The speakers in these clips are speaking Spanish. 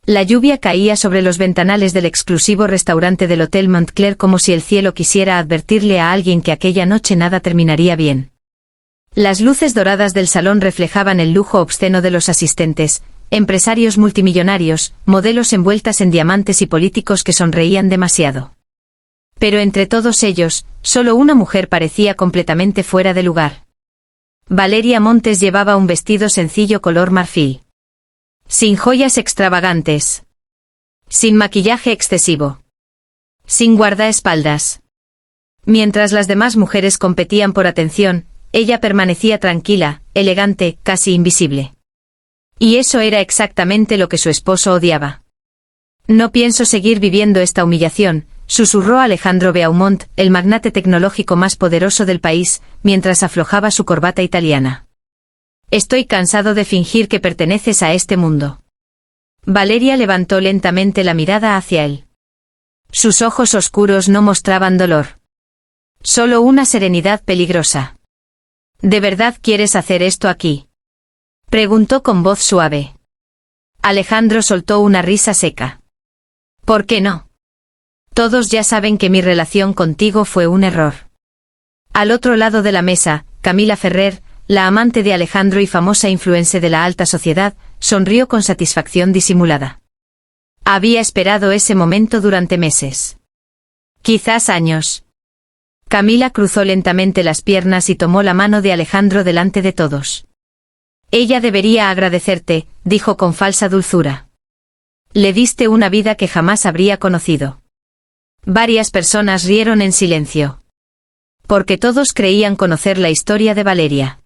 La lluvia caía sobre los ventanales del exclusivo restaurante del Hotel Montclair como si el cielo quisiera advertirle a alguien que aquella noche nada terminaría bien. Las luces doradas del salón reflejaban el lujo obsceno de los asistentes, empresarios multimillonarios, modelos envueltas en diamantes y políticos que sonreían demasiado. Pero entre todos ellos, solo una mujer parecía completamente fuera de lugar. Valeria Montes llevaba un vestido sencillo color marfil. Sin joyas extravagantes. Sin maquillaje excesivo. Sin guardaespaldas. Mientras las demás mujeres competían por atención, ella permanecía tranquila, elegante, casi invisible. Y eso era exactamente lo que su esposo odiaba. No pienso seguir viviendo esta humillación, susurró Alejandro Beaumont, el magnate tecnológico más poderoso del país, mientras aflojaba su corbata italiana. Estoy cansado de fingir que perteneces a este mundo. Valeria levantó lentamente la mirada hacia él. Sus ojos oscuros no mostraban dolor. Solo una serenidad peligrosa. ¿De verdad quieres hacer esto aquí?, preguntó con voz suave. Alejandro soltó una risa seca. ¿Por qué no? Todos ya saben que mi relación contigo fue un error. Al otro lado de la mesa, Camila Ferrer, la amante de Alejandro y famosa influencer de la alta sociedad, sonrió con satisfacción disimulada. Había esperado ese momento durante meses. Quizás años. Camila cruzó lentamente las piernas y tomó la mano de Alejandro delante de todos. Ella debería agradecerte, dijo con falsa dulzura. Le diste una vida que jamás habría conocido. Varias personas rieron en silencio. Porque todos creían conocer la historia de Valeria.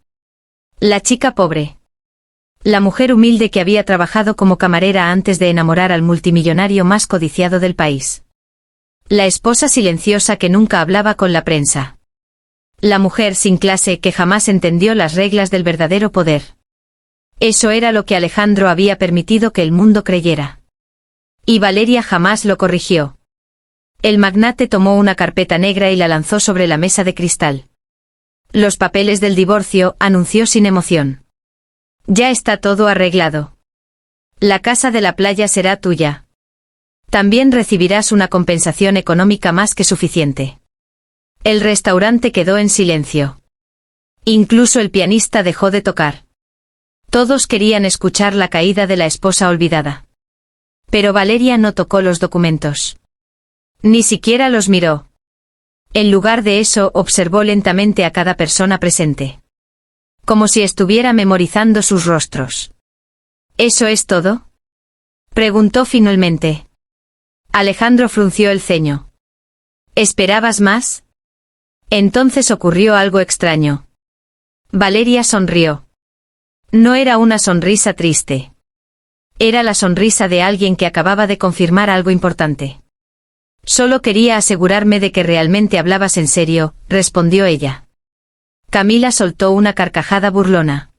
La chica pobre. La mujer humilde que había trabajado como camarera antes de enamorar al multimillonario más codiciado del país. La esposa silenciosa que nunca hablaba con la prensa. La mujer sin clase que jamás entendió las reglas del verdadero poder. Eso era lo que Alejandro había permitido que el mundo creyera. Y Valeria jamás lo corrigió. El magnate tomó una carpeta negra y la lanzó sobre la mesa de cristal. Los papeles del divorcio, anunció sin emoción. Ya está todo arreglado. La casa de la playa será tuya. También recibirás una compensación económica más que suficiente. El restaurante quedó en silencio. Incluso el pianista dejó de tocar. Todos querían escuchar la caída de la esposa olvidada. Pero Valeria no tocó los documentos. Ni siquiera los miró. En lugar de eso, observó lentamente a cada persona presente. Como si estuviera memorizando sus rostros. ¿Eso es todo?, preguntó finalmente. Alejandro frunció el ceño. ¿Esperabas más? Entonces ocurrió algo extraño. Valeria sonrió. No era una sonrisa triste. Era la sonrisa de alguien que acababa de confirmar algo importante. Solo quería asegurarme de que realmente hablabas en serio, respondió ella. Camila soltó una carcajada burlona.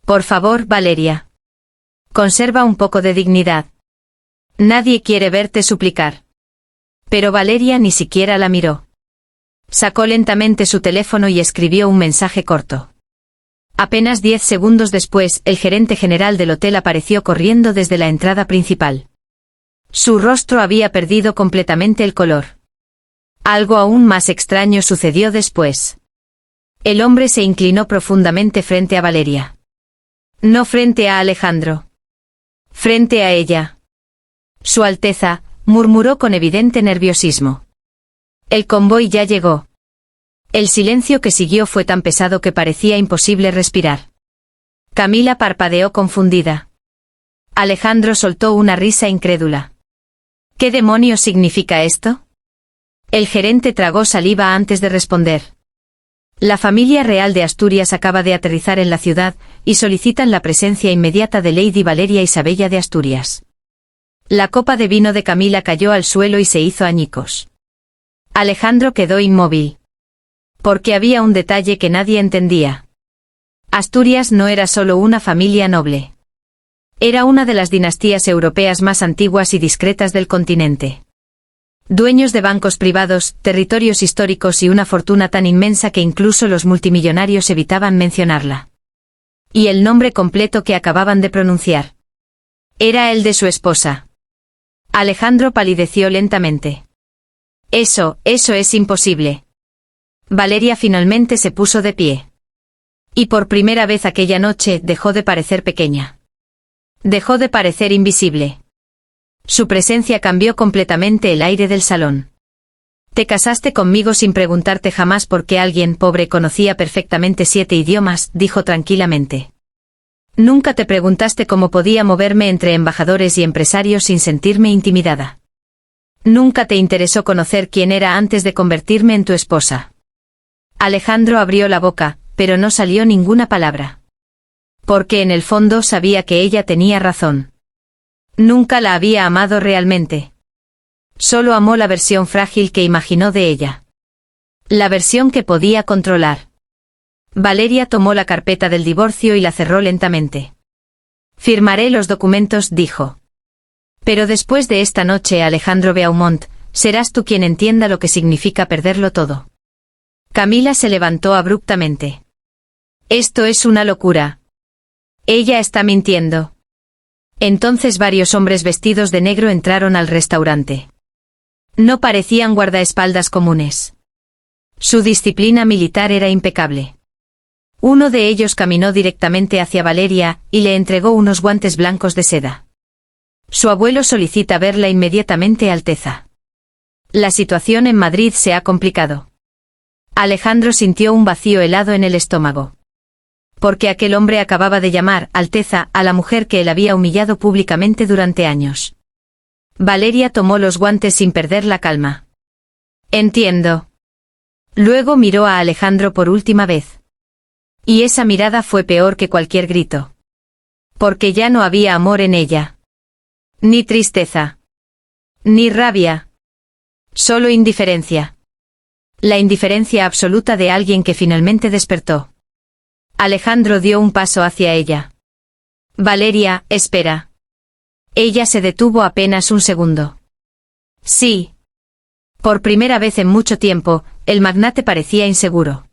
Por favor, Valeria. Conserva un poco de dignidad. Nadie quiere verte suplicar. Pero Valeria ni siquiera la miró. Sacó lentamente su teléfono y escribió un mensaje corto. Apenas 10 segundos después, el gerente general del hotel apareció corriendo desde la entrada principal. Su rostro había perdido completamente el color. Algo aún más extraño sucedió después. El hombre se inclinó profundamente frente a Valeria. No frente a Alejandro. Frente a ella. Su Alteza, murmuró con evidente nerviosismo. El convoy ya llegó. El silencio que siguió fue tan pesado que parecía imposible respirar. Camila parpadeó confundida. Alejandro soltó una risa incrédula. ¿Qué demonios significa esto? El gerente tragó saliva antes de responder. La familia real de Asturias acaba de aterrizar en la ciudad, y solicitan la presencia inmediata de Lady Valeria Isabella de Asturias. La copa de vino de Camila cayó al suelo y se hizo añicos. Alejandro quedó inmóvil. Porque había un detalle que nadie entendía. Asturias no era solo una familia noble. Era una de las dinastías europeas más antiguas y discretas del continente. Dueños de bancos privados, territorios históricos y una fortuna tan inmensa que incluso los multimillonarios evitaban mencionarla. Y el nombre completo que acababan de pronunciar. Era el de su esposa. Alejandro palideció lentamente. Eso es imposible. Valeria finalmente se puso de pie. Y por primera vez aquella noche dejó de parecer pequeña. Dejó de parecer invisible. Su presencia cambió completamente el aire del salón. Te casaste conmigo sin preguntarte jamás por qué alguien pobre conocía perfectamente 7 idiomas, dijo tranquilamente. Nunca te preguntaste cómo podía moverme entre embajadores y empresarios sin sentirme intimidada. Nunca te interesó conocer quién era antes de convertirme en tu esposa. Alejandro abrió la boca, pero no salió ninguna palabra. Porque en el fondo sabía que ella tenía razón. Nunca la había amado realmente. Solo amó la versión frágil que imaginó de ella. La versión que podía controlar. Valeria tomó la carpeta del divorcio y la cerró lentamente. Firmaré los documentos, dijo. Pero después de esta noche, Alejandro Beaumont, serás tú quien entienda lo que significa perderlo todo. Camila se levantó abruptamente. Esto es una locura. Ella está mintiendo. Entonces varios hombres vestidos de negro entraron al restaurante. No parecían guardaespaldas comunes. Su disciplina militar era impecable. Uno de ellos caminó directamente hacia Valeria y le entregó unos guantes blancos de seda. Su abuelo solicita verla inmediatamente, Alteza. La situación en Madrid se ha complicado. Alejandro sintió un vacío helado en el estómago. Porque aquel hombre acababa de llamar Alteza a la mujer que él había humillado públicamente durante años. Valeria tomó los guantes sin perder la calma. Entiendo. Luego miró a Alejandro por última vez. Y esa mirada fue peor que cualquier grito. Porque ya no había amor en ella. Ni tristeza. Ni rabia. Solo indiferencia. La indiferencia absoluta de alguien que finalmente despertó. Alejandro dio un paso hacia ella. Valeria, espera. Ella se detuvo apenas un segundo. Sí. Por primera vez en mucho tiempo, el magnate parecía inseguro.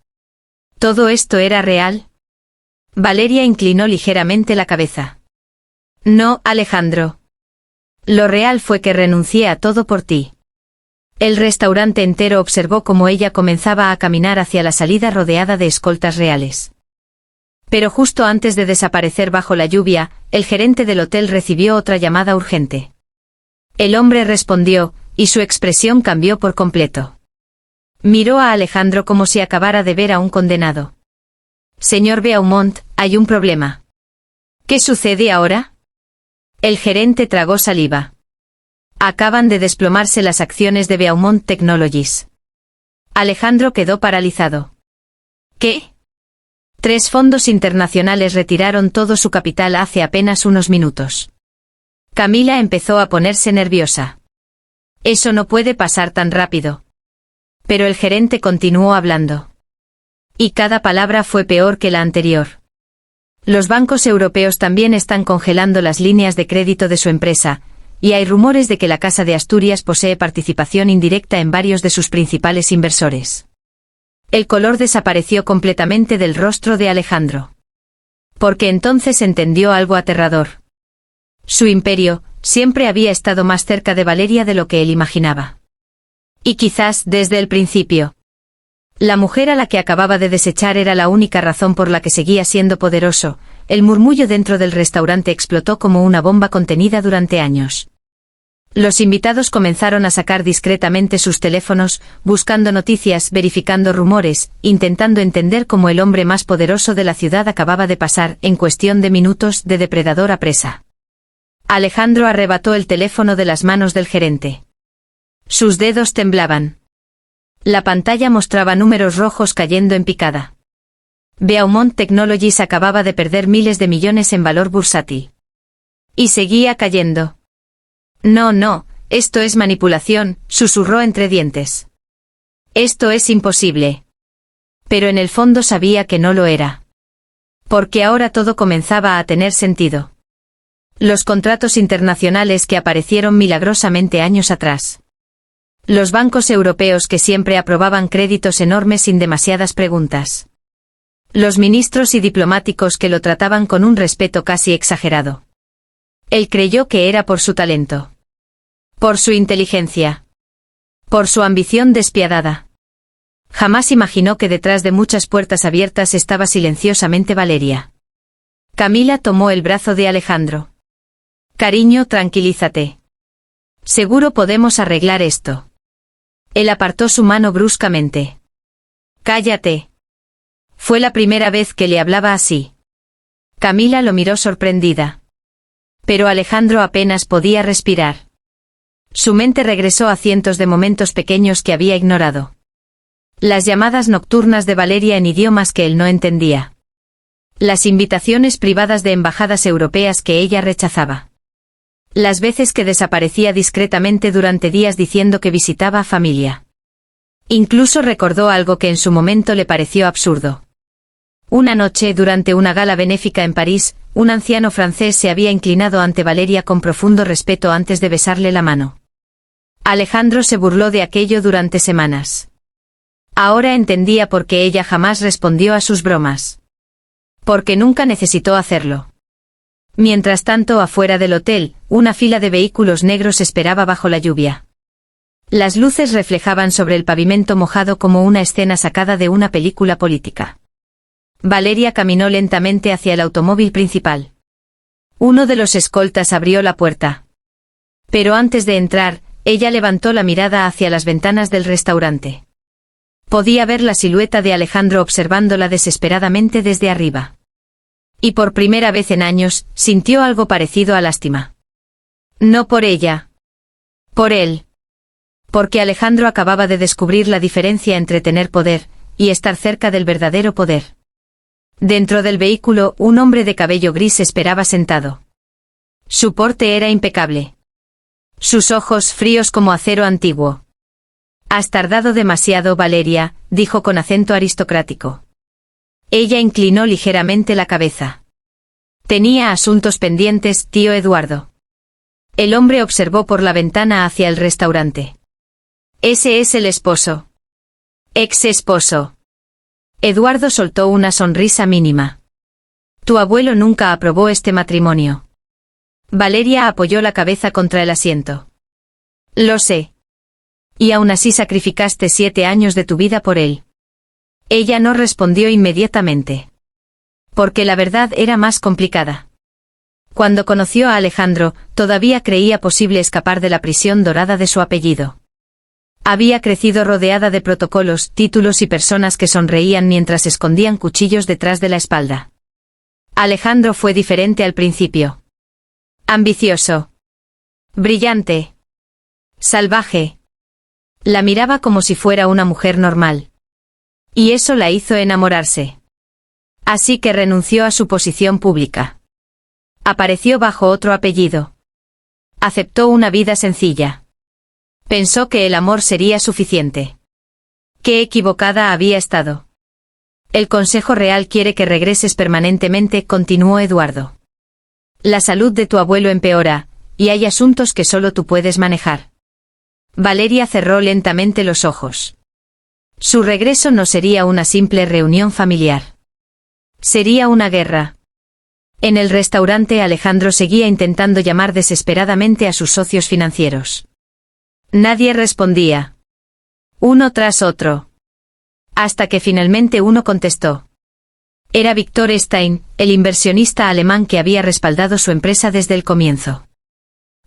¿Todo esto era real? Valeria inclinó ligeramente la cabeza. No, Alejandro. Lo real fue que renuncié a todo por ti. El restaurante entero observó cómo ella comenzaba a caminar hacia la salida rodeada de escoltas reales. Pero justo antes de desaparecer bajo la lluvia, el gerente del hotel recibió otra llamada urgente. El hombre respondió, y su expresión cambió por completo. Miró a Alejandro como si acabara de ver a un condenado. Señor Beaumont, hay un problema. ¿Qué sucede ahora? El gerente tragó saliva. Acaban de desplomarse las acciones de Beaumont Technologies. Alejandro quedó paralizado. ¿Qué? 3 fondos internacionales retiraron todo su capital hace apenas unos minutos. Camila empezó a ponerse nerviosa. Eso no puede pasar tan rápido. Pero el gerente continuó hablando. Y cada palabra fue peor que la anterior. Los bancos europeos también están congelando las líneas de crédito de su empresa, y hay rumores de que la Casa de Asturias posee participación indirecta en varios de sus principales inversores. El color desapareció completamente del rostro de Alejandro. Porque entonces entendió algo aterrador. Su imperio siempre había estado más cerca de Valeria de lo que él imaginaba. Y quizás desde el principio. La mujer a la que acababa de desechar era la única razón por la que seguía siendo poderoso. El murmullo dentro del restaurante explotó como una bomba contenida durante años. Los invitados comenzaron a sacar discretamente sus teléfonos, buscando noticias, verificando rumores, intentando entender cómo el hombre más poderoso de la ciudad acababa de pasar, en cuestión de minutos, de depredador a presa. Alejandro arrebató el teléfono de las manos del gerente. Sus dedos temblaban. La pantalla mostraba números rojos cayendo en picada. Beaumont Technologies acababa de perder miles de millones en valor bursátil. Y seguía cayendo. No, esto es manipulación, susurró entre dientes. Esto es imposible. Pero en el fondo sabía que no lo era. Porque ahora todo comenzaba a tener sentido. Los contratos internacionales que aparecieron milagrosamente años atrás. Los bancos europeos que siempre aprobaban créditos enormes sin demasiadas preguntas. Los ministros y diplomáticos que lo trataban con un respeto casi exagerado. Él creyó que era por su talento. Por su inteligencia. Por su ambición despiadada. Jamás imaginó que detrás de muchas puertas abiertas estaba silenciosamente Valeria. Camila tomó el brazo de Alejandro. Cariño, tranquilízate. Seguro podemos arreglar esto. Él apartó su mano bruscamente. Cállate. Fue la primera vez que le hablaba así. Camila lo miró sorprendida. Pero Alejandro apenas podía respirar. Su mente regresó a cientos de momentos pequeños que había ignorado. Las llamadas nocturnas de Valeria en idiomas que él no entendía. Las invitaciones privadas de embajadas europeas que ella rechazaba. Las veces que desaparecía discretamente durante días diciendo que visitaba a familia. Incluso recordó algo que en su momento le pareció absurdo. Una noche, durante una gala benéfica en París, un anciano francés se había inclinado ante Valeria con profundo respeto antes de besarle la mano. Alejandro se burló de aquello durante semanas. Ahora entendía por qué ella jamás respondió a sus bromas. Porque nunca necesitó hacerlo. Mientras tanto, afuera del hotel, una fila de vehículos negros esperaba bajo la lluvia. Las luces reflejaban sobre el pavimento mojado como una escena sacada de una película política. Valeria caminó lentamente hacia el automóvil principal. Uno de los escoltas abrió la puerta. Pero antes de entrar, ella levantó la mirada hacia las ventanas del restaurante. Podía ver la silueta de Alejandro observándola desesperadamente desde arriba. Y por primera vez en años, sintió algo parecido a lástima. No por ella. Por él. Porque Alejandro acababa de descubrir la diferencia entre tener poder y estar cerca del verdadero poder. Dentro del vehículo, un hombre de cabello gris esperaba sentado. Su porte era impecable. Sus ojos fríos como acero antiguo. Has tardado demasiado, Valeria, dijo con acento aristocrático. Ella inclinó ligeramente la cabeza. Tenía asuntos pendientes, tío Eduardo. El hombre observó por la ventana hacia el restaurante. Ese es el esposo. Ex esposo. Eduardo soltó una sonrisa mínima. Tu abuelo nunca aprobó este matrimonio. Valeria apoyó la cabeza contra el asiento. Lo sé. Y aún así sacrificaste 7 años de tu vida por él. Ella no respondió inmediatamente. Porque la verdad era más complicada. Cuando conoció a Alejandro, todavía creía posible escapar de la prisión dorada de su apellido. Había crecido rodeada de protocolos, títulos y personas que sonreían mientras escondían cuchillos detrás de la espalda. Alejandro fue diferente al principio. Ambicioso. Brillante. Salvaje. La miraba como si fuera una mujer normal. Y eso la hizo enamorarse. Así que renunció a su posición pública. Apareció bajo otro apellido. Aceptó una vida sencilla. Pensó que el amor sería suficiente. Qué equivocada había estado. El Consejo Real quiere que regreses permanentemente, continuó Eduardo. La salud de tu abuelo empeora, y hay asuntos que solo tú puedes manejar. Valeria cerró lentamente los ojos. Su regreso no sería una simple reunión familiar. Sería una guerra. En el restaurante Alejandro seguía intentando llamar desesperadamente a sus socios financieros. Nadie respondía. Uno tras otro. Hasta que finalmente uno contestó. Era Victor Stein, el inversionista alemán que había respaldado su empresa desde el comienzo.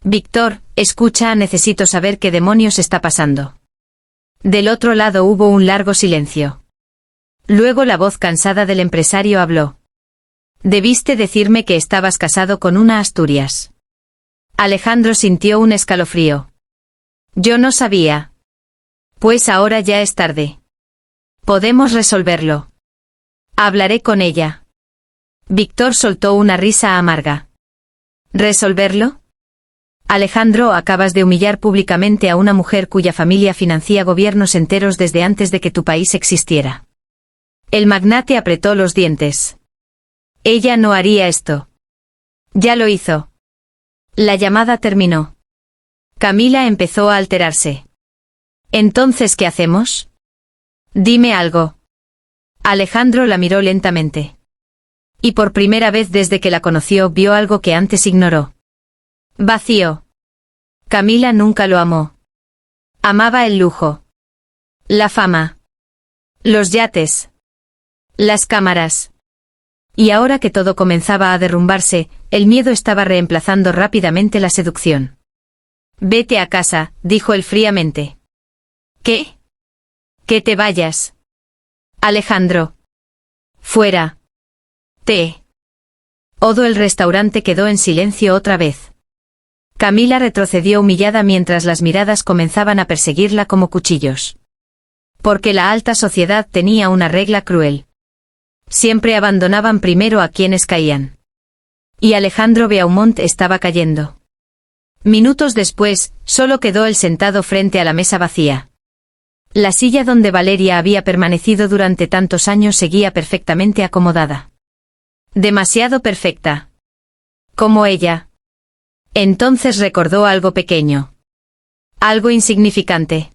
Victor, escucha, necesito saber qué demonios está pasando. Del otro lado hubo un largo silencio. Luego la voz cansada del empresario habló. Debiste decirme que estabas casado con una Asturias. Alejandro sintió un escalofrío. Yo no sabía. Pues ahora ya es tarde. Podemos resolverlo. Hablaré con ella. Víctor soltó una risa amarga. ¿Resolverlo? Alejandro, acabas de humillar públicamente a una mujer cuya familia financia gobiernos enteros desde antes de que tu país existiera. El magnate apretó los dientes. Ella no haría esto. Ya lo hizo. La llamada terminó. Camila empezó a alterarse. ¿Entonces qué hacemos? Dime algo. Alejandro la miró lentamente. Y por primera vez desde que la conoció vio algo que antes ignoró. Vacío. Camila nunca lo amó. Amaba el lujo. La fama. Los yates. Las cámaras. Y ahora que todo comenzaba a derrumbarse, el miedo estaba reemplazando rápidamente la seducción. Vete a casa, dijo él fríamente. ¿Qué? Que te vayas. Alejandro. Fuera. Todo el restaurante quedó en silencio otra vez. Camila retrocedió humillada mientras las miradas comenzaban a perseguirla como cuchillos. Porque la alta sociedad tenía una regla cruel. Siempre abandonaban primero a quienes caían. Y Alejandro Beaumont estaba cayendo. Minutos después, solo quedó él sentado frente a la mesa vacía. La silla donde Valeria había permanecido durante tantos años seguía perfectamente acomodada. Demasiado perfecta. Como ella. Entonces recordó algo pequeño. Algo insignificante.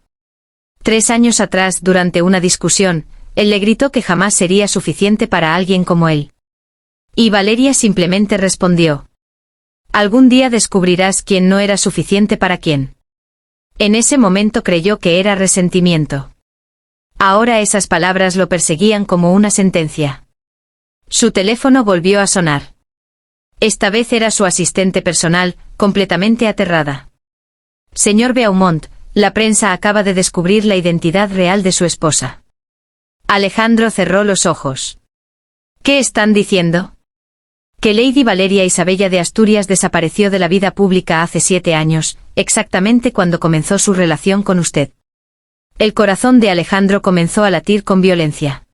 3 años atrás, durante una discusión, él le gritó que jamás sería suficiente para alguien como él. Y Valeria simplemente respondió. Algún día descubrirás quién no era suficiente para quién. En ese momento creyó que era resentimiento. Ahora esas palabras lo perseguían como una sentencia. Su teléfono volvió a sonar. Esta vez era su asistente personal, completamente aterrada. Señor Beaumont, la prensa acaba de descubrir la identidad real de su esposa. Alejandro cerró los ojos. ¿Qué están diciendo? Que Lady Valeria Isabella de Asturias desapareció de la vida pública hace 7 años, exactamente cuando comenzó su relación con usted. El corazón de Alejandro comenzó a latir con violencia.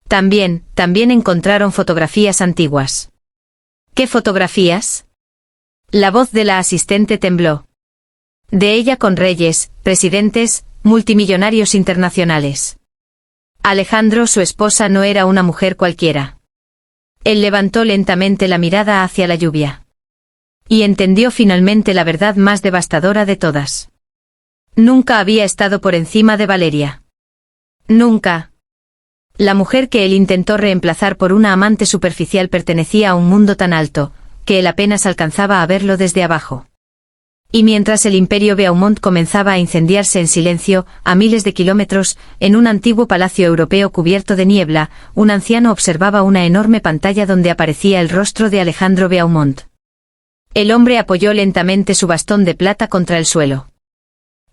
También encontraron fotografías antiguas. ¿Qué fotografías? La voz de la asistente tembló. De ella con reyes, presidentes, multimillonarios internacionales. Alejandro, su esposa, no era una mujer cualquiera. Él levantó lentamente la mirada hacia la lluvia. Y entendió finalmente la verdad más devastadora de todas. Nunca había estado por encima de Valeria. Nunca. La mujer que él intentó reemplazar por una amante superficial pertenecía a un mundo tan alto, que él apenas alcanzaba a verlo desde abajo. Y mientras el imperio Beaumont comenzaba a incendiarse en silencio, a miles de kilómetros, en un antiguo palacio europeo cubierto de niebla, un anciano observaba una enorme pantalla donde aparecía el rostro de Alejandro Beaumont. El hombre apoyó lentamente su bastón de plata contra el suelo.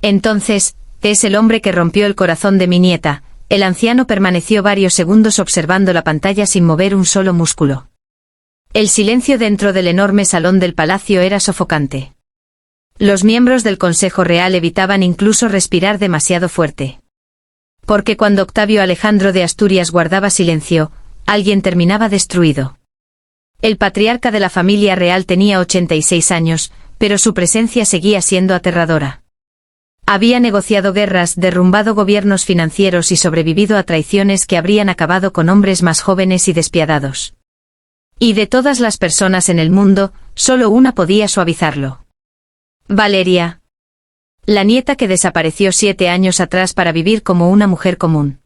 Entonces, es el hombre que rompió el corazón de mi nieta. El anciano permaneció varios segundos observando la pantalla sin mover un solo músculo. El silencio dentro del enorme salón del palacio era sofocante. Los miembros del Consejo Real evitaban incluso respirar demasiado fuerte. Porque cuando Octavio Alejandro de Asturias guardaba silencio, alguien terminaba destruido. El patriarca de la familia real tenía 86 años, pero su presencia seguía siendo aterradora. Había negociado guerras, derrumbado gobiernos financieros y sobrevivido a traiciones que habrían acabado con hombres más jóvenes y despiadados. Y de todas las personas en el mundo, solo una podía suavizarlo. Valeria. La nieta que desapareció 7 años atrás para vivir como una mujer común.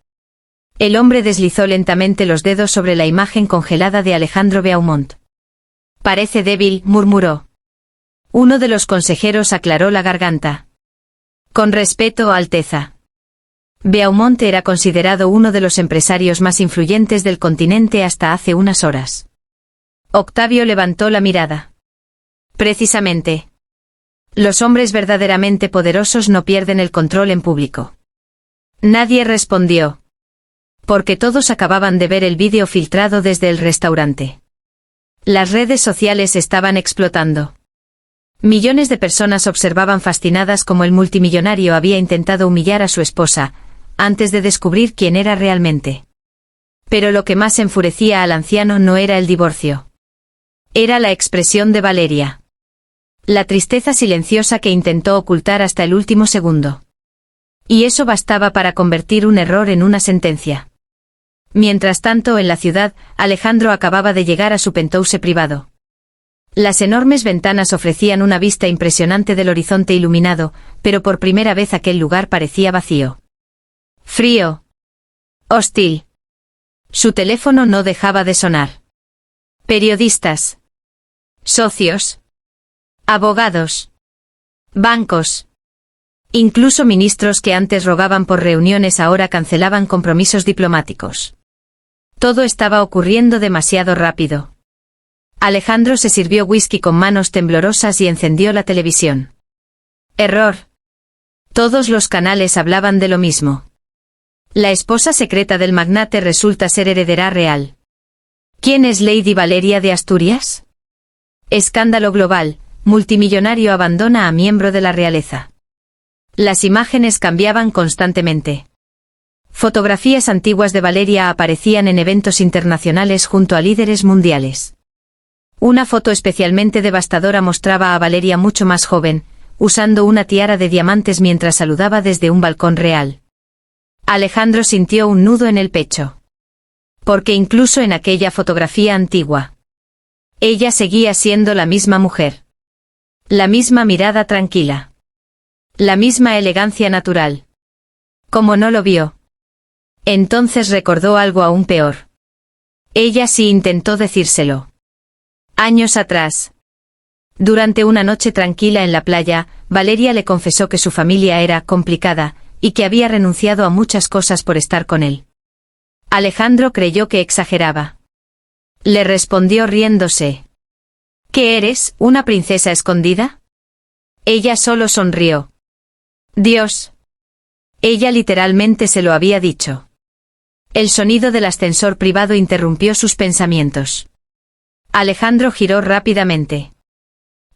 El hombre deslizó lentamente los dedos sobre la imagen congelada de Alejandro Beaumont. Parece débil, murmuró. Uno de los consejeros aclaró la garganta. Con respeto, Alteza. Beaumont era considerado uno de los empresarios más influyentes del continente hasta hace unas horas. Octavio levantó la mirada. Precisamente. Los hombres verdaderamente poderosos no pierden el control en público. Nadie respondió. Porque todos acababan de ver el vídeo filtrado desde el restaurante. Las redes sociales estaban explotando. Millones de personas observaban fascinadas cómo el multimillonario había intentado humillar a su esposa, antes de descubrir quién era realmente. Pero lo que más enfurecía al anciano no era el divorcio. Era la expresión de Valeria. La tristeza silenciosa que intentó ocultar hasta el último segundo. Y eso bastaba para convertir un error en una sentencia. Mientras tanto, en la ciudad, Alejandro acababa de llegar a su penthouse privado. Las enormes ventanas ofrecían una vista impresionante del horizonte iluminado, pero por primera vez aquel lugar parecía vacío. Frío. Hostil. Su teléfono no dejaba de sonar. Periodistas. Socios. Abogados. Bancos. Incluso ministros que antes rogaban por reuniones ahora cancelaban compromisos diplomáticos. Todo estaba ocurriendo demasiado rápido. Alejandro se sirvió whisky con manos temblorosas y encendió la televisión. Error. Todos los canales hablaban de lo mismo. La esposa secreta del magnate resulta ser heredera real. ¿Quién es Lady Valeria de Asturias? Escándalo global, multimillonario abandona a miembro de la realeza. Las imágenes cambiaban constantemente. Fotografías antiguas de Valeria aparecían en eventos internacionales junto a líderes mundiales. Una foto especialmente devastadora mostraba a Valeria mucho más joven, usando una tiara de diamantes mientras saludaba desde un balcón real. Alejandro sintió un nudo en el pecho. Porque incluso en aquella fotografía antigua, ella seguía siendo la misma mujer. La misma mirada tranquila. La misma elegancia natural. ¿Cómo no lo vio? Entonces recordó algo aún peor. Ella sí intentó decírselo. Años atrás. Durante una noche tranquila en la playa, Valeria le confesó que su familia era complicada, y que había renunciado a muchas cosas por estar con él. Alejandro creyó que exageraba. Le respondió riéndose. ¿Qué eres, una princesa escondida? Ella solo sonrió. Dios. Ella literalmente se lo había dicho. El sonido del ascensor privado interrumpió sus pensamientos. Alejandro giró rápidamente.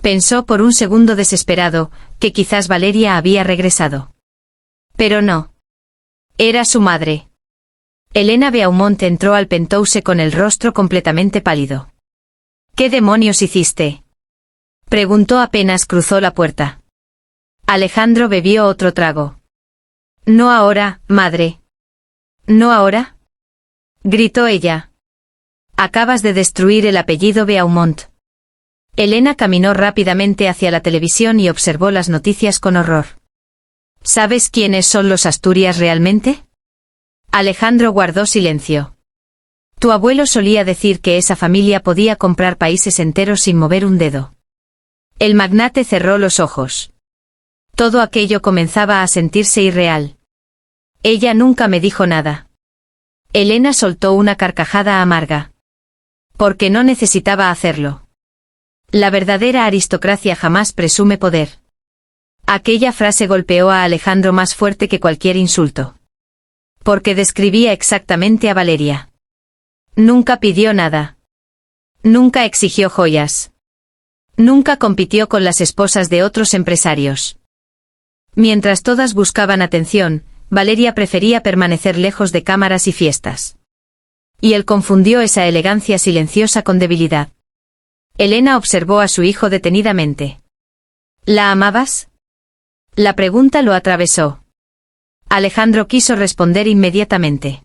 Pensó por un segundo desesperado, que quizás Valeria había regresado. Pero no. Era su madre. Elena Beaumont entró al penthouse con el rostro completamente pálido. ¿Qué demonios hiciste? Preguntó apenas cruzó la puerta. Alejandro bebió otro trago. No ahora, madre. ¿No ahora? Gritó ella. Acabas de destruir el apellido Beaumont. Elena caminó rápidamente hacia la televisión y observó las noticias con horror. ¿Sabes quiénes son los Asturias realmente? Alejandro guardó silencio. Tu abuelo solía decir que esa familia podía comprar países enteros sin mover un dedo. El magnate cerró los ojos. Todo aquello comenzaba a sentirse irreal. Ella nunca me dijo nada. Elena soltó una carcajada amarga. Porque no necesitaba hacerlo. La verdadera aristocracia jamás presume poder. Aquella frase golpeó a Alejandro más fuerte que cualquier insulto. Porque describía exactamente a Valeria. Nunca pidió nada. Nunca exigió joyas. Nunca compitió con las esposas de otros empresarios. Mientras todas buscaban atención, Valeria prefería permanecer lejos de cámaras y fiestas. Y él confundió esa elegancia silenciosa con debilidad. Elena observó a su hijo detenidamente. ¿La amabas? La pregunta lo atravesó. Alejandro quiso responder inmediatamente.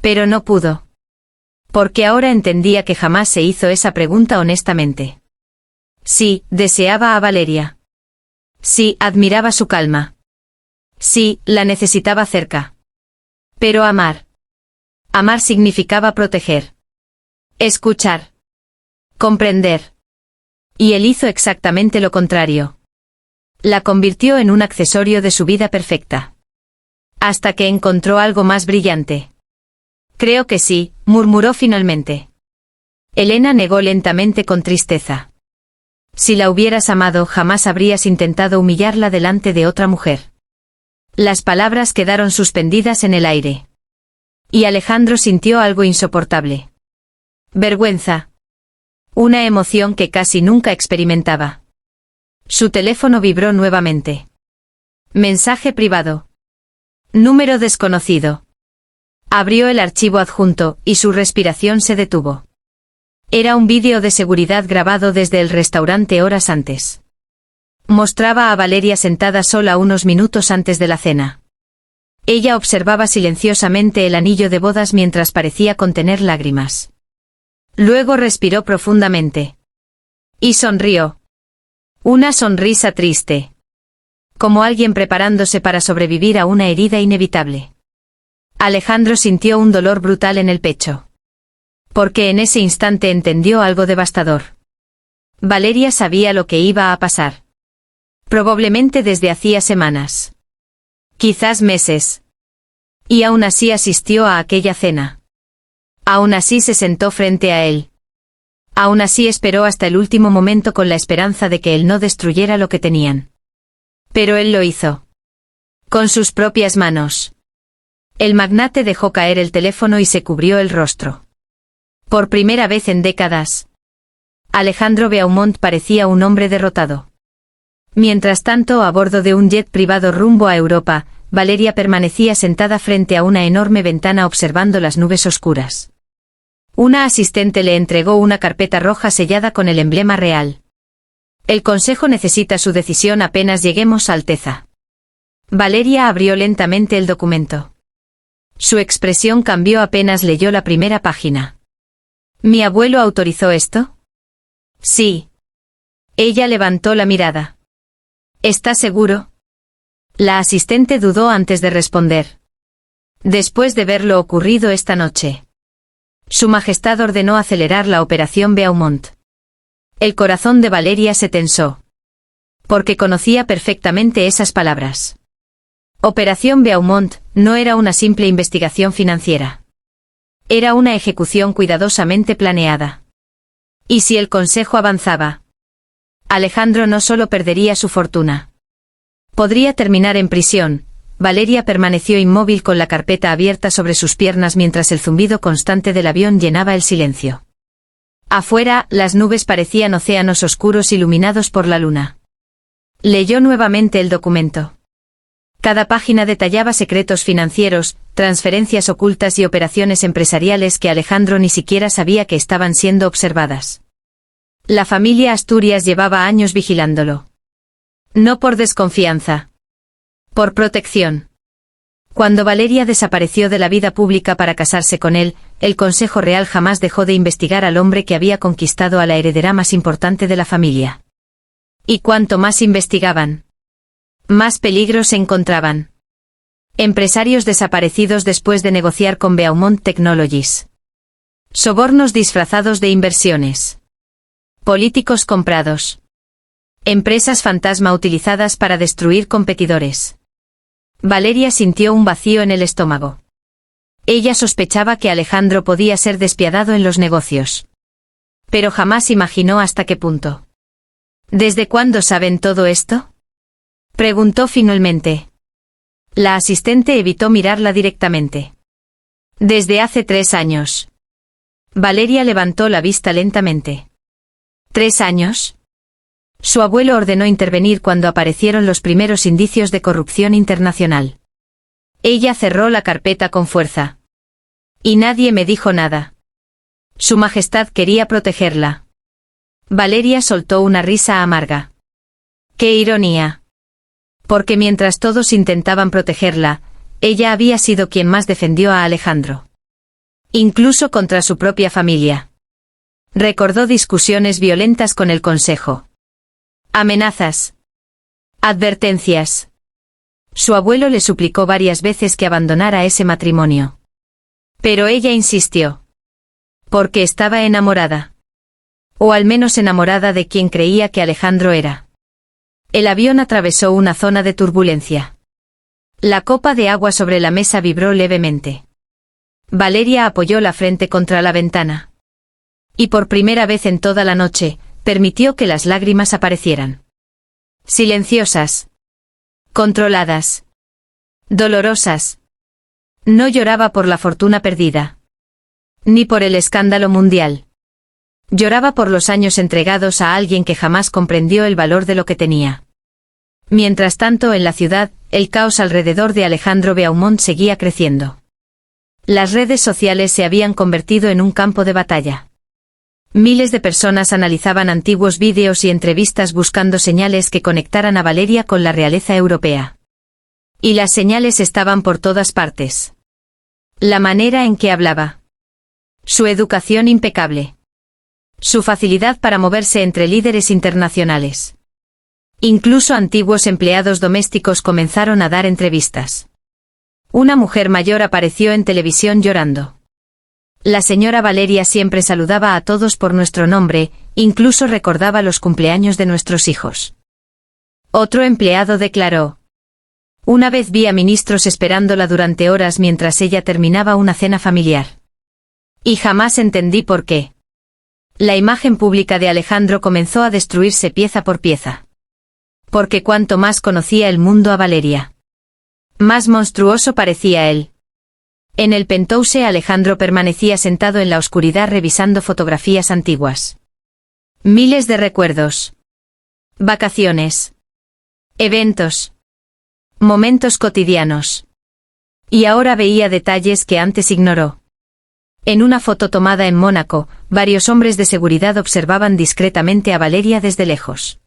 Pero no pudo. Porque ahora entendía que jamás se hizo esa pregunta honestamente. Sí, deseaba a Valeria. Sí, admiraba su calma. Sí, la necesitaba cerca. Pero amar. Amar significaba proteger. Escuchar. Comprender. Y él hizo exactamente lo contrario. La convirtió en un accesorio de su vida perfecta. Hasta que encontró algo más brillante. Creo que sí, murmuró finalmente. Elena negó lentamente con tristeza. Si la hubieras amado, jamás habrías intentado humillarla delante de otra mujer. Las palabras quedaron suspendidas en el aire. Y Alejandro sintió algo insoportable. Vergüenza. Una emoción que casi nunca experimentaba. Su teléfono vibró nuevamente. Mensaje privado. Número desconocido. Abrió el archivo adjunto, y su respiración se detuvo. Era un vídeo de seguridad grabado desde el restaurante horas antes. Mostraba a Valeria sentada sola unos minutos antes de la cena. Ella observaba silenciosamente el anillo de bodas mientras parecía contener lágrimas. Luego respiró profundamente. Y sonrió. Una sonrisa triste. Como alguien preparándose para sobrevivir a una herida inevitable. Alejandro sintió un dolor brutal en el pecho. Porque en ese instante entendió algo devastador. Valeria sabía lo que iba a pasar. Probablemente desde hacía semanas. Quizás meses. Y aún así asistió a aquella cena. Aún así se sentó frente a él. Aún así esperó hasta el último momento con la esperanza de que él no destruyera lo que tenían. Pero él lo hizo. Con sus propias manos. El magnate dejó caer el teléfono y se cubrió el rostro. Por primera vez en décadas, Alejandro Beaumont parecía un hombre derrotado. Mientras tanto, a bordo de un jet privado rumbo a Europa, Valeria permanecía sentada frente a una enorme ventana observando las nubes oscuras. Una asistente le entregó una carpeta roja sellada con el emblema real. El Consejo necesita su decisión apenas lleguemos, Alteza. Valeria abrió lentamente el documento. Su expresión cambió apenas leyó la primera página. ¿Mi abuelo autorizó esto? Sí. Ella levantó la mirada. ¿Estás seguro? La asistente dudó antes de responder. Después de ver lo ocurrido esta noche, Su Majestad ordenó acelerar la operación Beaumont. El corazón de Valeria se tensó. Porque conocía perfectamente esas palabras. Operación Beaumont no era una simple investigación financiera. Era una ejecución cuidadosamente planeada. ¿Y si el Consejo avanzaba? Alejandro no solo perdería su fortuna. Podría terminar en prisión. Valeria permaneció inmóvil con la carpeta abierta sobre sus piernas mientras el zumbido constante del avión llenaba el silencio. Afuera, las nubes parecían océanos oscuros iluminados por la luna. Leyó nuevamente el documento. Cada página detallaba secretos financieros, transferencias ocultas y operaciones empresariales que Alejandro ni siquiera sabía que estaban siendo observadas. La familia Asturias llevaba años vigilándolo. No por desconfianza. Por protección. Cuando Valeria desapareció de la vida pública para casarse con él, el Consejo Real jamás dejó de investigar al hombre que había conquistado a la heredera más importante de la familia. Y cuanto más investigaban, más peligros encontraban. Empresarios desaparecidos después de negociar con Beaumont Technologies. Sobornos disfrazados de inversiones. Políticos comprados. Empresas fantasma utilizadas para destruir competidores. Valeria sintió un vacío en el estómago. Ella sospechaba que Alejandro podía ser despiadado en los negocios. Pero jamás imaginó hasta qué punto. ¿Desde cuándo saben todo esto? Preguntó finalmente. La asistente evitó mirarla directamente. Desde hace 3 años. Valeria levantó la vista lentamente. ¿3 años? Su abuelo ordenó intervenir cuando aparecieron los primeros indicios de corrupción internacional. Ella cerró la carpeta con fuerza. Y nadie me dijo nada. Su Majestad quería protegerla. Valeria soltó una risa amarga. ¡Qué ironía! Porque mientras todos intentaban protegerla, ella había sido quien más defendió a Alejandro. Incluso contra su propia familia. Recordó discusiones violentas con el Consejo. Amenazas. Advertencias. Su abuelo le suplicó varias veces que abandonara ese matrimonio. Pero ella insistió. Porque estaba enamorada. O al menos enamorada de quien creía que Alejandro era. El avión atravesó una zona de turbulencia. La copa de agua sobre la mesa vibró levemente. Valeria apoyó la frente contra la ventana. Y por primera vez en toda la noche, permitió que las lágrimas aparecieran. Silenciosas. Controladas. Dolorosas. No lloraba por la fortuna perdida. Ni por el escándalo mundial. Lloraba por los años entregados a alguien que jamás comprendió el valor de lo que tenía. Mientras tanto, en la ciudad, el caos alrededor de Alejandro Beaumont seguía creciendo. Las redes sociales se habían convertido en un campo de batalla. Miles de personas analizaban antiguos vídeos y entrevistas buscando señales que conectaran a Valeria con la realeza europea. Y las señales estaban por todas partes. La manera en que hablaba. Su educación impecable. Su facilidad para moverse entre líderes internacionales. Incluso antiguos empleados domésticos comenzaron a dar entrevistas. Una mujer mayor apareció en televisión llorando. La señora Valeria siempre saludaba a todos por nuestro nombre, incluso recordaba los cumpleaños de nuestros hijos. Otro empleado declaró. Una vez vi a ministros esperándola durante horas mientras ella terminaba una cena familiar. Y jamás entendí por qué. La imagen pública de Alejandro comenzó a destruirse pieza por pieza. Porque cuanto más conocía el mundo a Valeria, más monstruoso parecía él. En el penthouse Alejandro permanecía sentado en la oscuridad revisando fotografías antiguas. Miles de recuerdos. Vacaciones. Eventos. Momentos cotidianos. Y ahora veía detalles que antes ignoró. En una foto tomada en Mónaco, varios hombres de seguridad observaban discretamente a Valeria desde lejos.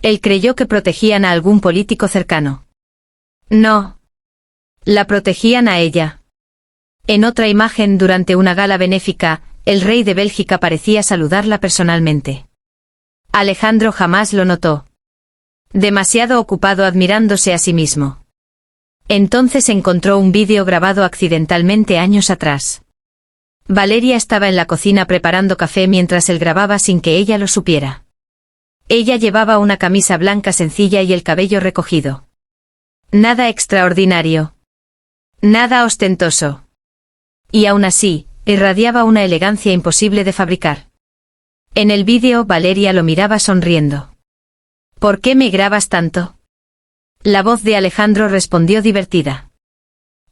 Él creyó que protegían a algún político cercano. No. La protegían a ella. En otra imagen durante una gala benéfica, el rey de Bélgica parecía saludarla personalmente. Alejandro jamás lo notó. Demasiado ocupado admirándose a sí mismo. Entonces encontró un vídeo grabado accidentalmente años atrás. Valeria estaba en la cocina preparando café mientras él grababa sin que ella lo supiera. Ella llevaba una camisa blanca sencilla y el cabello recogido. Nada extraordinario. Nada ostentoso. Y aún así, irradiaba una elegancia imposible de fabricar. En el vídeo Valeria lo miraba sonriendo. ¿Por qué me grabas tanto? La voz de Alejandro respondió divertida.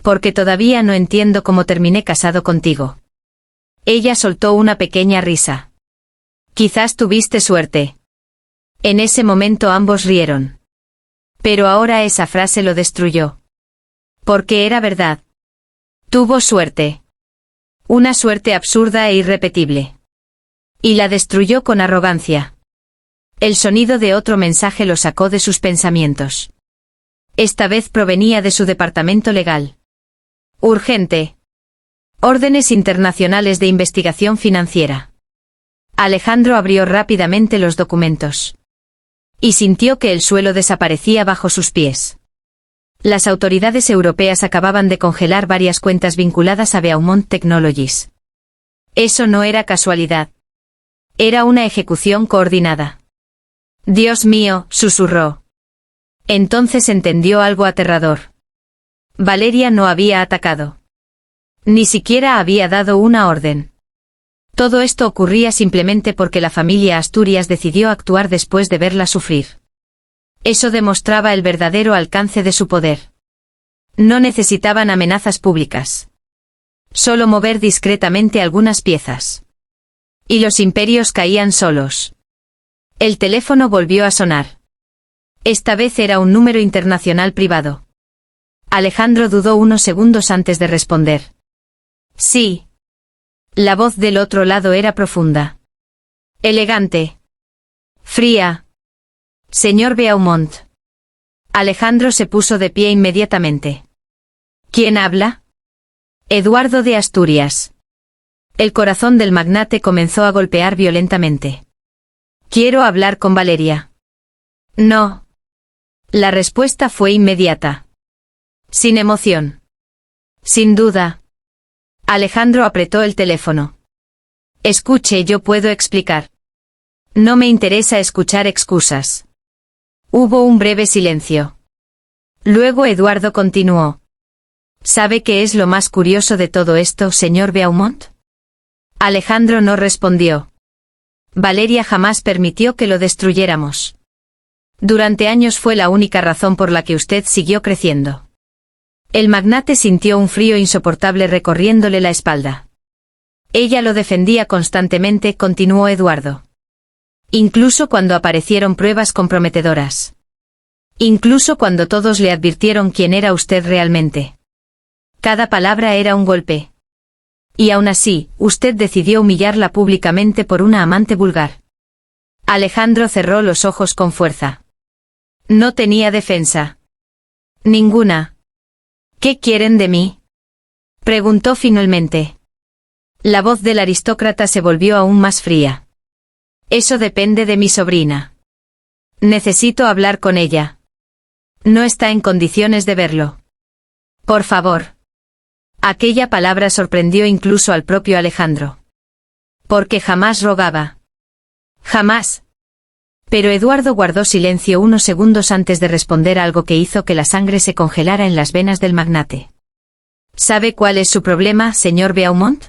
Porque todavía no entiendo cómo terminé casado contigo. Ella soltó una pequeña risa. Quizás tuviste suerte. En ese momento ambos rieron. Pero ahora esa frase lo destruyó. Porque era verdad. Tuvo suerte. Una suerte absurda e irrepetible. Y la destruyó con arrogancia. El sonido de otro mensaje lo sacó de sus pensamientos. Esta vez provenía de su departamento legal. Urgente. Órdenes internacionales de investigación financiera. Alejandro abrió rápidamente los documentos. Y sintió que el suelo desaparecía bajo sus pies. Las autoridades europeas acababan de congelar varias cuentas vinculadas a Beaumont Technologies. Eso no era casualidad. Era una ejecución coordinada. Dios mío, susurró. Entonces entendió algo aterrador. Valeria no había atacado. Ni siquiera había dado una orden. Todo esto ocurría simplemente porque la familia Asturias decidió actuar después de verla sufrir. Eso demostraba el verdadero alcance de su poder. No necesitaban amenazas públicas. Solo mover discretamente algunas piezas. Y los imperios caían solos. El teléfono volvió a sonar. Esta vez era un número internacional privado. Alejandro dudó unos segundos antes de responder. Sí. La voz del otro lado era profunda. Elegante. Fría. Señor Beaumont. Alejandro se puso de pie inmediatamente. ¿Quién habla? Eduardo de Asturias. El corazón del magnate comenzó a golpear violentamente. Quiero hablar con Valeria. No. La respuesta fue inmediata. Sin emoción. Sin duda. Alejandro apretó el teléfono. Escuche, yo puedo explicar. No me interesa escuchar excusas. Hubo un breve silencio. Luego Eduardo continuó. ¿Sabe qué es lo más curioso de todo esto, señor Beaumont? Alejandro no respondió. Valeria jamás permitió que lo destruyéramos. Durante años fue la única razón por la que usted siguió creciendo. El magnate sintió un frío insoportable recorriéndole la espalda. Ella lo defendía constantemente, continuó Eduardo. Incluso cuando aparecieron pruebas comprometedoras. Incluso cuando todos le advirtieron quién era usted realmente. Cada palabra era un golpe. Y aún así, usted decidió humillarla públicamente por una amante vulgar. Alejandro cerró los ojos con fuerza. No tenía defensa. Ninguna. ¿Qué quieren de mí? Preguntó finalmente. La voz del aristócrata se volvió aún más fría. Eso depende de mi sobrina. Necesito hablar con ella. No está en condiciones de verlo. Por favor. Aquella palabra sorprendió incluso al propio Alejandro. Porque jamás rogaba. Jamás. Pero Eduardo guardó silencio unos segundos antes de responder algo que hizo que la sangre se congelara en las venas del magnate. ¿Sabe cuál es su problema, señor Beaumont?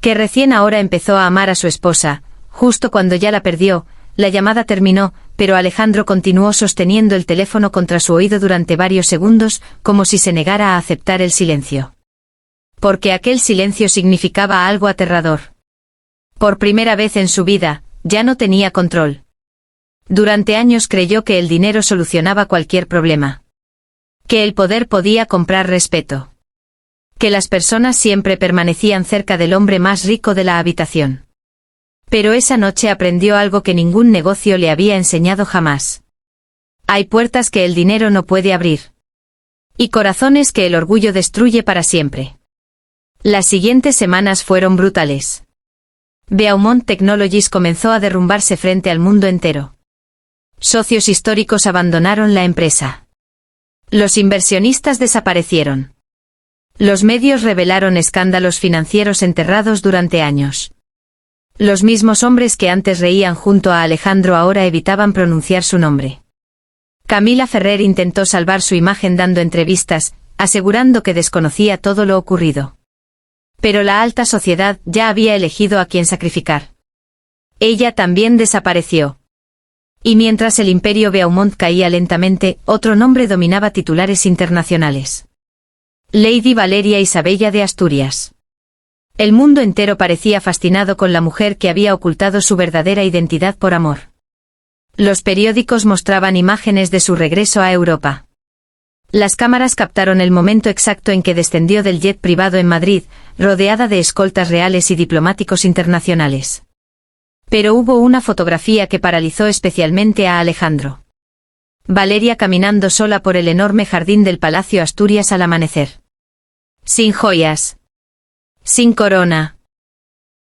Que recién ahora empezó a amar a su esposa, justo cuando ya la perdió. La llamada terminó, pero Alejandro continuó sosteniendo el teléfono contra su oído durante varios segundos, como si se negara a aceptar el silencio. Porque aquel silencio significaba algo aterrador. Por primera vez en su vida, ya no tenía control. Durante años creyó que el dinero solucionaba cualquier problema. Que el poder podía comprar respeto. Que las personas siempre permanecían cerca del hombre más rico de la habitación. Pero esa noche aprendió algo que ningún negocio le había enseñado jamás. Hay puertas que el dinero no puede abrir. Y corazones que el orgullo destruye para siempre. Las siguientes semanas fueron brutales. Beaumont Technologies comenzó a derrumbarse frente al mundo entero. Socios históricos abandonaron la empresa. Los inversionistas desaparecieron. Los medios revelaron escándalos financieros enterrados durante años. Los mismos hombres que antes reían junto a Alejandro ahora evitaban pronunciar su nombre. Camila Ferrer intentó salvar su imagen dando entrevistas, asegurando que desconocía todo lo ocurrido. Pero la alta sociedad ya había elegido a quien sacrificar. Ella también desapareció. Y mientras el imperio Beaumont caía lentamente, otro nombre dominaba titulares internacionales. Lady Valeria Isabella de Asturias. El mundo entero parecía fascinado con la mujer que había ocultado su verdadera identidad por amor. Los periódicos mostraban imágenes de su regreso a Europa. Las cámaras captaron el momento exacto en que descendió del jet privado en Madrid, rodeada de escoltas reales y diplomáticos internacionales. Pero hubo una fotografía que paralizó especialmente a Alejandro. Valeria caminando sola por el enorme jardín del Palacio Asturias al amanecer. Sin joyas. Sin corona.